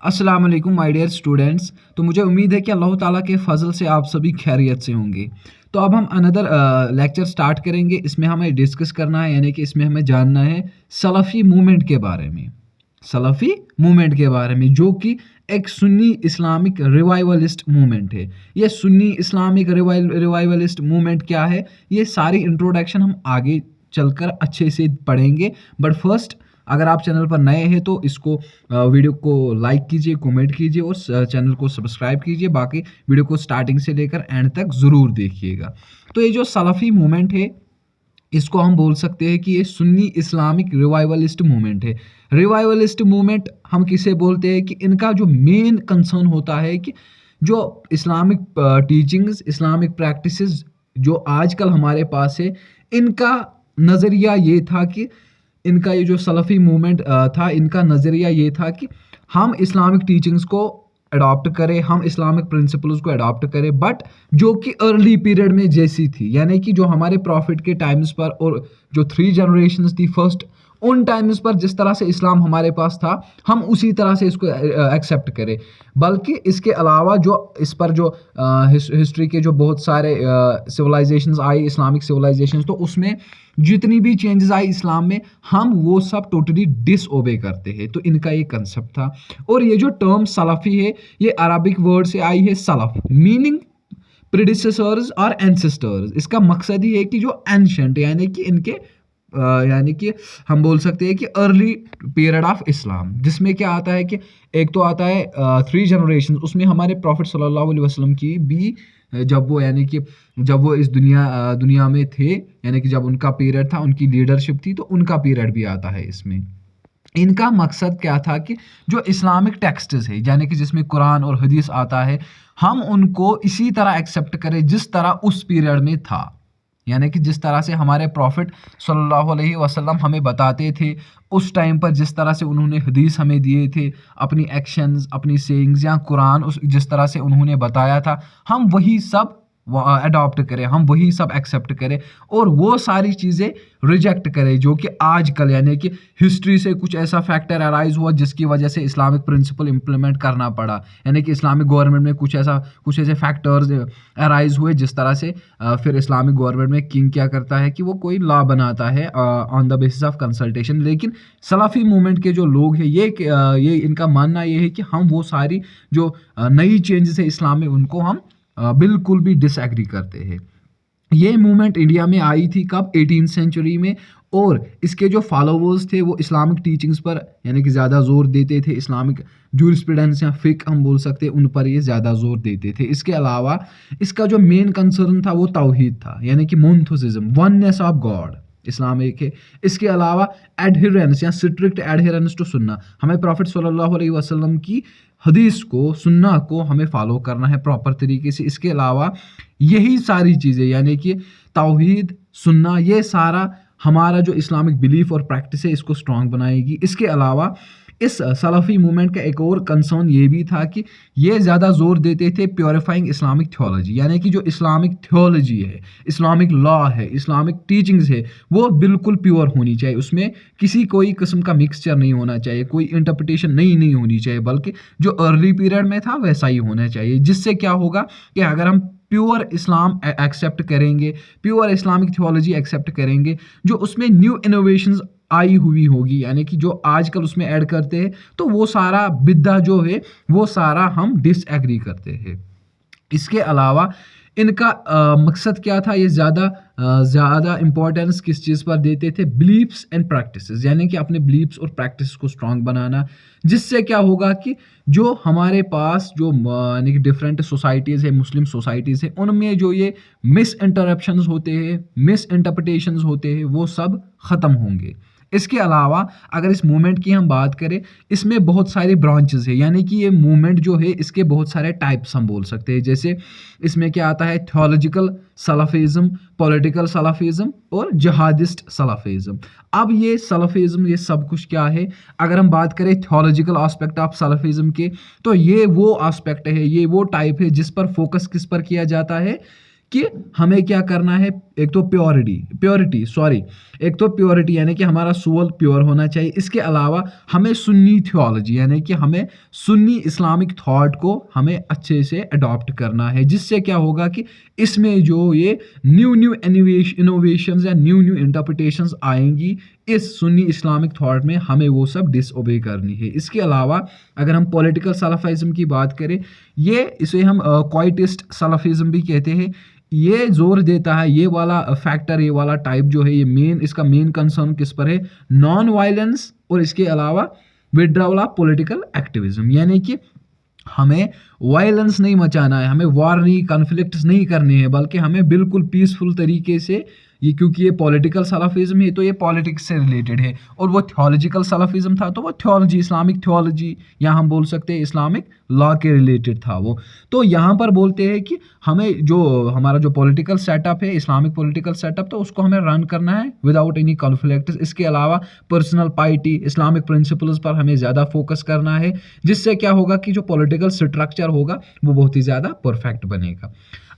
अस्सलाम वालेकुम my dear students. तो मुझे उम्मीद है कि अल्लाह ताला के फजल से आप सभी खैरियत से होंगे। तो अब हम अनदर लेक्चर स्टार्ट करेंगे। इसमें हमें डिस्कस करना है, यानी कि इसमें हमें जानना है सलफ़ी मूवमेंट के बारे में। सलफ़ी मूवमेंट के बारे में, जो कि एक सुन्नी इस्लामिक रिवाइवलिस्ट मूवमेंट है। ये सुन्नी इस्लामिक रिवाइवलिस्ट मूवमेंट क्या है, ये सारी इंट्रोडक्शन हम आगे चलकर अच्छे से पढ़ेंगे। बट फर्स्ट, अगर आप चैनल पर नए हैं तो इसको वीडियो को लाइक कीजिए, कमेंट कीजिए और चैनल को सब्सक्राइब कीजिए। बाकी वीडियो को स्टार्टिंग से लेकर एंड तक ज़रूर देखिएगा। तो ये जो सलफ़ी मूवमेंट है, इसको हम बोल सकते हैं कि ये सुन्नी इस्लामिक रिवाइवलिस्ट मूवमेंट है। रिवाइवलिस्ट मूवमेंट हम किसे बोलते हैं कि इनका जो मेन कंसर्न होता है कि जो इस्लामिक टीचिंग्स, इस्लामिक प्रैक्टिसेस जो आजकल हमारे पास है, इनका नज़रिया ये था कि इनका ये जो सलफ़ी मूवमेंट था, इनका नज़रिया ये था कि हम इस्लामिक टीचिंग्स को अडॉप्ट करें, हम इस्लामिक प्रिंसिपल्स को अडॉप्ट करें, बट जो कि अर्ली पीरियड में जैसी थी, यानी कि जो हमारे प्रॉफिट के टाइम्स पर और जो 3 जनरेशंस थी फर्स्ट, उन टाइम्स पर जिस तरह से इस्लाम हमारे पास था, हम उसी तरह से इसको एक्सेप्ट करें। बल्कि इसके अलावा जो इस पर जो हिस्ट्री के जो बहुत सारे सिविलाइजेशंस आई, इस्लामिक सिविलाइजेशंस, तो उसमें जितनी भी चेंजेस आई इस्लाम में, हम वो सब टोटली डिसओबे करते हैं। तो इनका ये कंसेप्ट था। और ये जो टर्म सलफ़ी है, ये अरबिक वर्ड से आई है सलफ़, मीनिंग प्रीडिसेसर्स और एंसेस्टर्स। इसका मकसद ही है कि जो एंशंट, यानी कि इनके यानी कि हम बोल सकते हैं कि अर्ली पीरियड ऑफ इस्लाम, जिसमें क्या आता है कि एक तो आता है 3 जनरेशन, उसमें हमारे प्रॉफिट सल्लल्लाहु अलैहि वसल्लम की भी जब वो यानी कि जब वो इस दुनिया में थे, यानी कि जब उनका पीरियड था, उनकी लीडरशिप थी, तो उनका पीरियड भी आता है इसमें। इनका मकसद क्या था कि जो इस्लामिक टेक्स्ट्स है, यानी कि जिसमें कुरान और हदीस आता है, हम उनको इसी तरह एक्सेप्ट करें जिस तरह उस पीरियड में था। यानी कि जिस तरह से हमारे प्रॉफिट सल्लल्लाहु अलैहि वसल्लम हमें बताते थे, उस टाइम पर जिस तरह से उन्होंने हदीस हमें दिए थे, अपनी एक्शंस, अपनी सेइंग्स, या कुरान उस जिस तरह से उन्होंने बताया था, हम वही सब अडॉप्ट करें, हम वही सब एक्सेप्ट करें और वो सारी चीज़ें रिजेक्ट करें जो कि आजकल, यानी कि हिस्ट्री से कुछ ऐसा फैक्टर अराइज हुआ जिसकी वजह से इस्लामिक प्रिंसिपल इम्प्लीमेंट करना पड़ा। यानी कि इस्लामिक गवर्नमेंट में कुछ ऐसे फैक्टर्स अराइज हुए जिस तरह से फिर इस्लामिक गवर्नमेंट में किंग क्या करता है कि वो कोई लॉ बनाता है on the basis of consultation. लेकिन सलाफी मूवमेंट के जो लोग हैं, ये इनका मानना ये है कि हम वो सारी जो नई चेंजेस है इस्लाम में, उनको हम बिल्कुल भी डिसएग्री करते हैं। ये मूवमेंट इंडिया में आई थी कब? 18th सेंचुरी में। और इसके जो फॉलोवर्स थे वो इस्लामिक टीचिंग्स पर यानी कि ज़्यादा जोर देते थे, इस्लामिक जूरिस्प्रूडेंस या फिक हम बोल सकते हैं, उन पर ये ज़्यादा जोर देते थे। इसके अलावा इसका जो मेन कंसर्न था वो तौहीद था, यानी कि मोनोथेइज्म, वननेस ऑफ गॉड, इस्लाम एक है। इसके अलावा एडहेरेंस या स्ट्रिक्ट एडहेरेंस टू सुन्ना, हमें प्रॉफिट सल्लल्लाहु अलैहि वसल्लम की हदीस को, सुन्ना को हमें फॉलो करना है प्रॉपर तरीके से। इसके अलावा यही सारी चीज़ें, यानी कि तौहीद, सुन्ना, ये सारा हमारा जो इस्लामिक बिलीफ और प्रैक्टिस है, इसको स्ट्रॉन्ग बनाएगी। इसके अलावा इस सलफ़ी मूवमेंट का एक और कंसर्न ये भी था कि ये ज़्यादा जोर देते थे प्योरीफाइंग इस्लामिक थियोलॉजी, यानी कि जो इस्लामिक थियोलॉजी है, इस्लामिक लॉ है, इस्लामिक टीचिंग्स है, वो बिल्कुल प्योर होनी चाहिए। उसमें कोई किस्म का मिक्सचर नहीं होना चाहिए, कोई इंटरप्रिटेशन नहीं होनी चाहिए, बल्कि जो अर्ली पीरियड में था वैसा ही होना चाहिए। जिससे क्या होगा कि अगर हम प्योर इस्लाम एक्सेप्ट करेंगे, प्योर इस्लामिक थियोलॉजी एक्सेप्ट करेंगे, जो उसमें न्यू इनोवेशंस आई हुई होगी, यानी कि जो आजकल उसमें ऐड करते हैं, तो वो सारा बिद्दा जो है वो सारा हम डिसएग्री करते हैं। इसके अलावा इनका मकसद क्या था? ये ज़्यादा इम्पोर्टेंस किस चीज़ पर देते थे? बिलीफ्स एंड प्रैक्टिसेस, यानी कि अपने बिलीफ्स और प्रैक्टिस को स्ट्रॉन्ग बनाना। जिससे क्या होगा कि जो हमारे पास जो यानी कि डिफरेंट सोसाइटीज़ है, मुस्लिम सोसाइटीज़ है, उनमें जो ये मिस इंटरप्शंस होते हैं, मिस इंटरप्रिटेशंस होते हैं, वो सब ख़त्म होंगे। इसके अलावा अगर इस मूवमेंट की हम बात करें, इसमें बहुत सारे ब्रांचेस है, यानी कि ये मूवमेंट जो है इसके बहुत सारे टाइप्स हम बोल सकते हैं। जैसे इसमें क्या आता है? थियोलॉजिकल सलफ़िज़म, पॉलिटिकल सलफ़िज़म और जिहादिस्ट सलफ़िज़म। अब ये सलफ़िज़म, ये सब कुछ क्या है? अगर हम बात करें थियोलॉजिकल एस्पेक्ट ऑफ सलफ़िज़म के, तो ये वो एस्पेक्ट है, ये वो टाइप है जिस पर फोकस किस पर किया जाता है کہ ہمیں کیا کرنا ہے. ایک تو پیورٹی یعنی کہ ہمارا سول پیور ہونا چاہیے. اس کے علاوہ ہمیں سنی تھیولوجی یعنی کہ ہمیں سنی اسلامک تھاٹ کو ہمیں اچھے سے اڈاپٹ کرنا ہے, جس سے کیا ہوگا کہ اس میں جو یہ نیو انوویشنز یا نیو انٹرپریٹیشنز آئیں گی اس سنی اسلامک تھاٹ میں, ہمیں وہ سب ڈس اوبے کرنی ہے. اس کے علاوہ اگر ہم پولیٹیکل سلفزم کی بات کریں, اسے ہم کوائٹسٹ سلفزم بھی کہتے ہیں. یہ زور دیتا ہے, یہ والا فیکٹر, یہ والا ٹائپ جو ہے, اس کا مین کنسرن کس پر ہے, نان وائلنس اور اس کے علاوہ وڈراول آف پولیٹیکل ایکٹیویزم. یعنی کہ ہمیں وائلنس نہیں مچانا ہے, ہمیں وار نہیں, کنفلکٹس نہیں کرنے ہیں, بلکہ ہمیں بالکل پیسفل طریقے سے, کیونکہ یہ پولیٹیکل سلفزم ہے تو یہ پالیٹکس سے ریلیٹڈ ہے, اور وہ تھیولوجیکل سلفزم تھا تو وہ تھیولوجی, اسلامک تھیولوجی, یا ہم بول سکتے ہیں اسلامک لا کے ریلیٹڈ تھا وہ. تو یہاں پر بولتے ہیں کہ ہمیں ہمارا جو پولیٹیکل سیٹ اپ ہے, اسلامک پولیٹیکل سیٹ اپ, تو اس کو ہمیں رن کرنا ہے وداؤٹ اینی کنفلکٹس. اس کے علاوہ پرسنل پائٹی, اسلامک پرنسپلز پر ہمیں زیادہ فوکس کرنا ہے, جس سے کیا ہوگا کہ جو پولیٹیکل سٹرکچر ہوگا وہ بہت ہی زیادہ پرفیکٹ بنے گا.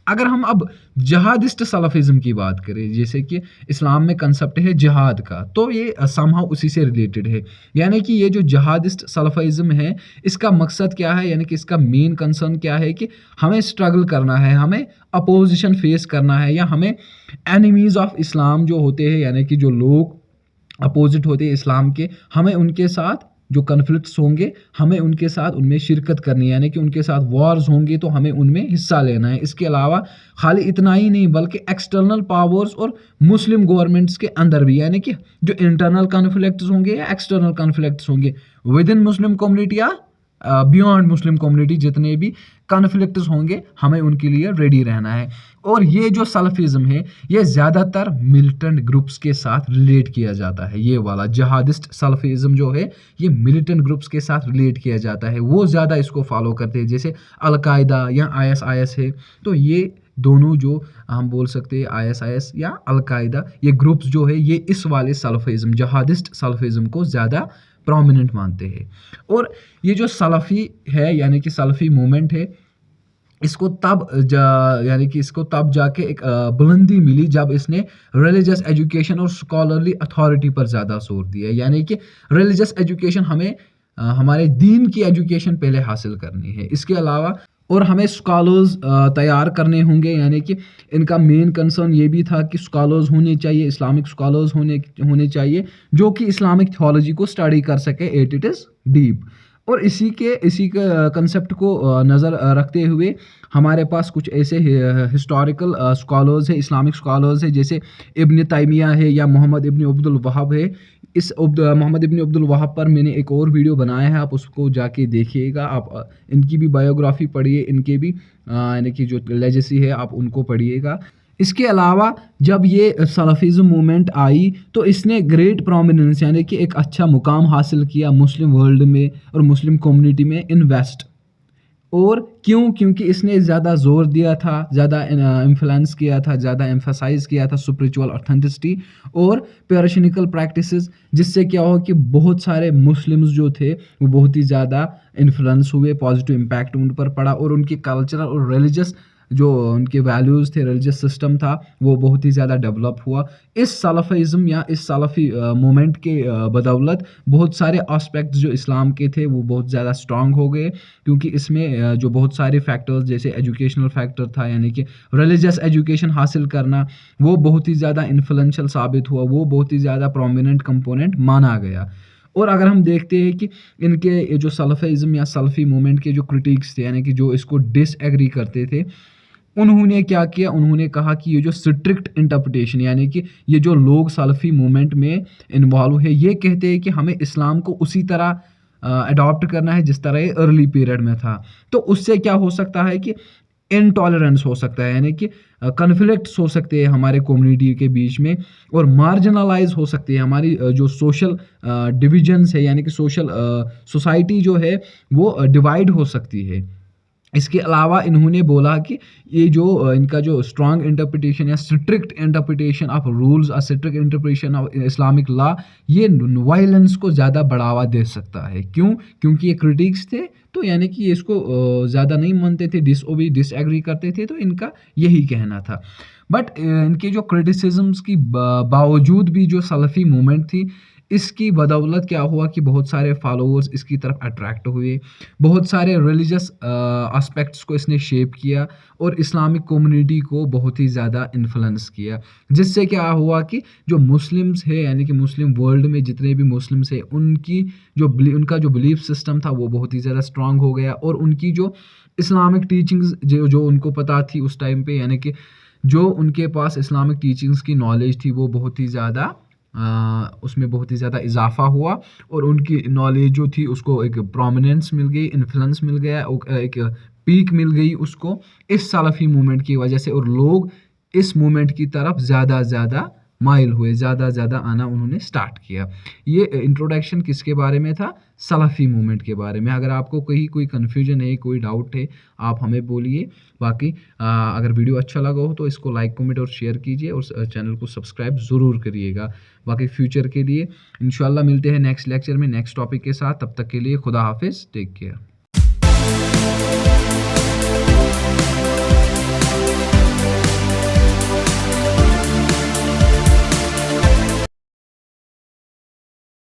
اگر ہم اب جہادسٹ سلفزم کی بات کریں, جیسے کہ اسلام میں کنسپٹ ہے جہاد کا, تو یہ سمہاؤ اسی سے ریلیٹڈ ہے. یعنی کہ یہ جو جہادسٹ سلفزم ہے, اس کا مقصد کیا ہے, یعنی کہ اس کا مین کنسرن کیا ہے کہ ہمیں اسٹرگل کرنا ہے, ہمیں اپوزیشن فیس کرنا ہے, یا ہمیں اینیمیز آف اسلام جو ہوتے ہیں, یعنی کہ جو لوگ اپوزٹ ہوتے ہیں اسلام کے, ہمیں ان کے ساتھ جو کنفلکٹس ہوں گے, ہمیں ان کے ساتھ ان میں شرکت کرنی ہے, یعنی کہ ان کے ساتھ وارز ہوں گے تو ہمیں ان میں حصہ لینا ہے. اس کے علاوہ خالی اتنا ہی نہیں, بلکہ ایکسٹرنل پاورز اور مسلم گورنمنٹس کے اندر بھی, یعنی کہ جو انٹرنل کنفلکٹس ہوں گے یا ایکسٹرنل کنفلکٹس ہوں گے ود ان مسلم کمیونٹی یا بیانڈ مسلم کمیونٹی, جتنے بھی کنفلکٹس ہوں گے ہمیں ان کے لیے ریڈی رہنا ہے. اور یہ جو سلفزم ہے یہ زیادہ تر ملیٹنٹ گروپس کے ساتھ ریلیٹ کیا جاتا ہے. یہ والا جہادسٹ سلفزم جو ہے یہ ملیٹنٹ گروپس کے ساتھ ریلیٹ کیا جاتا ہے, وہ زیادہ اس کو فالو کرتے ہیں, جیسے القاعدہ یا IS ہے. تو یہ دونوں جو ہم بول سکتے ہیں IS یا القاعدہ, یہ گروپس جو ہے یہ اس والے سلفزم, جہادسٹ سلفزم کو زیادہ پرومیننٹ مانتے ہیں. اور یہ جو سلفی ہے, یعنی کہ سلفی مومنٹ ہے, اس کو تب جا کے ایک بلندی ملی جب اس نے ریلیجس ایجوکیشن اور اسکالرلی اتھارٹی پر زیادہ زور دیا. یعنی کہ ریلیجس ایجوکیشن, ہمیں ہمارے دین کی ایجوکیشن پہلے حاصل کرنی ہے. اس کے علاوہ اور ہمیں اسکالرز تیار کرنے ہوں گے, یعنی کہ ان کا مین کنسرن یہ بھی تھا کہ اسکالرز ہونے چاہیے, اسلامک اسکالرز ہونے چاہیے جو کہ اسلامک تھیولوجی کو اسٹڈی کر سکے ایٹ اٹ از ڈیپ. اور اسی کے کنسیپٹ کو نظر رکھتے ہوئے ہمارے پاس کچھ ایسے ہسٹوریکل اسکالرز ہیں, اسلامک اسکالرز ہیں, جیسے ابن تیمیہ ہے یا محمد ابن عبد الوہاب ہے. اس محمد ابن عبد الوہاب پر میں نے ایک اور ویڈیو بنایا ہے, آپ اس کو جا کے دیکھیے گا. آپ ان کی بھی بایوگرافی پڑھیے, ان کے بھی یعنی کہ جو لیجیسی ہے آپ ان کو پڑھیے گا. اس کے علاوہ جب یہ سلفزم مومنٹ آئی تو اس نے گریٹ پرومیننس, یعنی کہ ایک اچھا مقام حاصل کیا مسلم ورلڈ میں اور مسلم کمیونٹی میں ان ویسٹ. اور کیونکہ اس نے زیادہ زور دیا تھا, زیادہ انفلوئنس کیا تھا, زیادہ ایمفسائز کیا تھا اسپریچول اوتھینٹسٹی اور پیرشنیکل پریکٹسز, جس سے کیا ہو کہ بہت سارے مسلمز جو تھے وہ بہت ہی زیادہ انفلوئنس ہوئے, پازیٹیو امپیکٹ ان پر پڑا, اور ان کی کلچرل اور ریلیجس جو ان کے ویلیوز تھے, ریلیجس سسٹم تھا, وہ بہت ہی زیادہ ڈیولپ ہوا. اس سلفزم یا اس سلفی مومنٹ کے بدولت بہت سارے آسپیکٹس جو اسلام کے تھے وہ بہت زیادہ اسٹرانگ ہو گئے, کیونکہ اس میں جو بہت سارے فیکٹرز جیسے ایجوکیشنل فیکٹر تھا, یعنی کہ ریلیجس ایجوکیشن حاصل کرنا, وہ بہت ہی زیادہ انفلوئنشل ثابت ہوا, وہ بہت ہی زیادہ پرومیننٹ کمپوننٹ مانا گیا. اور اگر ہم دیکھتے ہیں کہ ان کے جو سلفزم یا سلفی مومنٹ کے جو کرٹیکس تھے, یعنی کہ جو اس کو ڈس ایگری کرتے تھے, انہوں نے کیا کیا, انہوں نے کہا کہ یہ جو اسٹرکٹ انٹرپریٹیشن, یعنی کہ یہ جو لوگ سلفی مومنٹ میں انوالو ہے, یہ کہتے ہیں کہ ہمیں اسلام کو اسی طرح اڈاپٹ کرنا ہے جس طرح یہ ارلی پیریڈ میں تھا. تو اس سے کیا ہو سکتا ہے کہ انٹالرنس ہو سکتا ہے, یعنی کہ کنفلکٹس ہو سکتے ہیں ہمارے کمیونٹی کے بیچ میں, اور مارجنلائز ہو سکتی ہے ہماری جو سوشل ڈویژنس ہے, یعنی کہ سوشل سوسائٹی جو ہے وہ ڈیوائڈ ہو سکتی ہے. इसके अलावा इन्होंने बोला कि ये जो इनका जो स्ट्रॉन्ग इंटरप्रिटेशन या स्ट्रिक्ट इंटरप्रिटेशन ऑफ रूल्स और strict interpretation of Islamic law ये वायलेंस को ज़्यादा बढ़ावा दे सकता है। क्यों? क्योंकि ये क्रिटिक्स थे, तो यानी कि ये इसको ज़्यादा नहीं मानते थे, डिसएग्री करते थे, तो इनका यही कहना था। बट इनके जो क्रिटिसिज्म्स की बावजूद भी जो सलफ़ी मूवमेंट थी, इसकी बदौलत क्या हुआ कि बहुत सारे फॉलोअर्स इसकी तरफ अट्रैक्ट हुए, बहुत सारे रिलीजियस एस्पेक्ट्स को इसने शेप किया और इस्लामिक कम्युनिटी को बहुत ही ज़्यादा इन्फ्लुएंस किया। जिससे क्या हुआ कि जो मुस्लिम्स है, यानी कि मुस्लिम वर्ल्ड में जितने भी मुस्लिम्स हैं, उनका जो बिलीफ सिस्टम था वो बहुत ही ज़्यादा स्ट्रांग हो गया, और उनकी जो इस्लामिक टीचिंग्स जो जो उनको पता थी उस टाइम पे, यानी कि जो उनके पास इस्लामिक टीचिंग्स की नॉलेज थी, वो बहुत ही ज़्यादा उसमें बहुत ही ज़्यादा इजाफा हुआ, और उनकी नॉलेज जो थी उसको एक प्रोमिनेंस मिल गई, इन्फ्लुएंस मिल गया, एक पीक मिल गई उसको इस सलफ़ी मूवमेंट की वजह से, और लोग इस मूवमेंट की तरफ ज़्यादा ज़्यादा माइल हुए, ज़्यादा ज़्यादा आना उन्होंने स्टार्ट किया। ये इंट्रोडक्शन किसके बारे में था? सलफ़ी मूवमेंट के बारे में। अगर आपको कहीं कोई कन्फ्यूजन है, कोई डाउट है, आप हमें बोलिए। बाकी अगर वीडियो अच्छा लगा हो तो इसको लाइक, कमेंट और शेयर कीजिए, और चैनल को सब्सक्राइब ज़रूर करिएगा। बाकी फ्यूचर के लिए इंशाल्लाह मिलते हैं नेक्स्ट लेक्चर में नेक्स्ट टॉपिक के साथ। तब तक के लिए खुदा हाफिज़, टेक केयर।